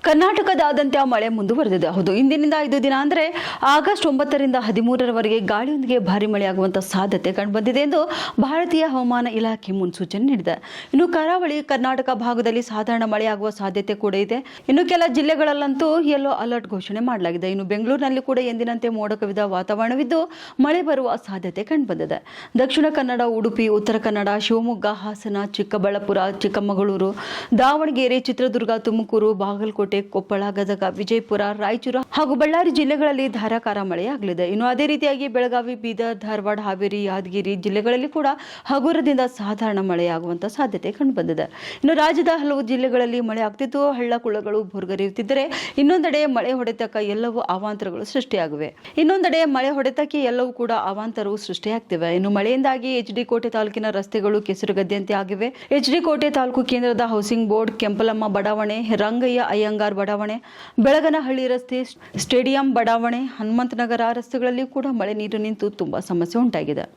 ಕರ್ನಾಟಕದಾದ್ಯಂತ ಮಳೆ ಮುಂದುವರೆದಿದೆ. ಹೌದು, ಇಂದಿನಿಂದ 5 ದಿನ ಅಂದರೆ ಆಗಸ್ಟ್ 9ರಿಂದ 13ರವರೆಗೆ ಗಾಳಿಯೊಂದಿಗೆ ಭಾರಿ ಮಳೆಯಾಗುವಂತಹ ಸಾಧ್ಯತೆ ಕಂಡುಬಂದಿದೆ ಎಂದು ಭಾರತೀಯ ಹವಾಮಾನ ಇಲಾಖೆ ಮುನ್ಸೂಚನೆ ನೀಡಿದೆ. ಇನ್ನು ಕರಾವಳಿ ಕರ್ನಾಟಕ ಭಾಗದಲ್ಲಿ ಸಾಧಾರಣ ಮಳೆಯಾಗುವ ಸಾಧ್ಯತೆ ಕೂಡ ಇದೆ. ಇನ್ನು ಕೆಲ ಜಿಲ್ಲೆಗಳಲ್ಲಂತೂ ಯೆಲ್ಲೋ ಅಲರ್ಟ್ ಘೋಷಣೆ ಮಾಡಲಾಗಿದೆ. ಇನ್ನು ಬೆಂಗಳೂರಿನಲ್ಲಿ ಕೂಡ ಎಂದಿನಂತೆ ಮೋಡ ಕವಿದ ವಾತಾವರಣವಿದ್ದು ಮಳೆ ಬರುವ ಸಾಧ್ಯತೆ ಕಂಡುಬಂದಿದೆ. ದಕ್ಷಿಣ ಕನ್ನಡ, ಉಡುಪಿ, ಉತ್ತರ ಕನ್ನಡ, ಶಿವಮೊಗ್ಗ, ಹಾಸನ, ಚಿಕ್ಕಬಳ್ಳಾಪುರ, ಚಿಕ್ಕಮಗಳೂರು, ದಾವಣಗೆರೆ, ಚಿತ್ರದುರ್ಗ, ತುಮಕೂರು, ಬಾಗಲಕೋಟೆ, ಕೊಪ್ಪಳ, ಗದಗ, ವಿಜಯಪುರ, ರಾಯಚೂರು ಹಾಗೂ ಬಳ್ಳಾರಿ ಜಿಲ್ಲೆಗಳಲ್ಲಿ ಧಾರಾಕಾರ ಮಳೆಯಾಗಲಿದೆ. ಇನ್ನು ಅದೇ ರೀತಿಯಾಗಿ ಬೆಳಗಾವಿ, ಬೀದರ್, ಧಾರವಾಡ, ಹಾವೇರಿ, ಯಾದಗಿರಿ ಜಿಲ್ಲೆಗಳಲ್ಲಿ ಕೂಡ ಹಗುರದಿಂದ ಸಾಧಾರಣ ಮಳೆಯಾಗುವಂತಹ ಸಾಧ್ಯತೆ ಕಂಡುಬಂದಿದೆ. ಇನ್ನು ರಾಜ್ಯದ ಹಲವು ಜಿಲ್ಲೆಗಳಲ್ಲಿ ಮಳೆ ಆಗ್ತಿದ್ದು ಹಳ್ಳ ಕೊಳ್ಳಗಳು ಭೋರ್ಗರೆಯುತ್ತಿದ್ದರೆ ಇನ್ನೊಂದೆಡೆ ಮಳೆ ಹೊಡೆತಕ್ಕೆ ಎಲ್ಲವೂ ಅವಾಂತರಗಳು ಸೃಷ್ಟಿಯಾಗಿವೆ. ಇನ್ನು ಮಳೆಯಿಂದಾಗಿ ಎಚ್.ಡಿ. ಕೋಟೆ ತಾಲೂಕಿನ ರಸ್ತೆಗಳು ಕೆಸರುಗದ್ದೆಯಂತೆ ಆಗಿವೆ. ಎಚ್.ಡಿ. ಕೋಟೆ ತಾಲೂಕು ಕೇಂದ್ರದ ಹೌಸಿಂಗ್ ಬೋರ್ಡ್, ಕೆಂಪಲಮ್ಮ ಬಡಾವಣೆ, ರಂಗಯ್ಯ ಅಯ್ಯಂಗಾರ್ ಬಡಾವಣೆ, ಬೆಳಗನಹಳ್ಳಿ ರಸ್ತೆ, ಸ್ಟೇಡಿಯಂ ಬಡಾವಣೆ, ಹನುಮಂತನಗರ ರಸ್ತೆಗಳಲ್ಲಿ ಕೂಡ ಮಳೆ ನೀರು ನಿಂತು ತುಂಬಾ ಸಮಸ್ಯೆ ಉಂಟಾಗಿದೆ.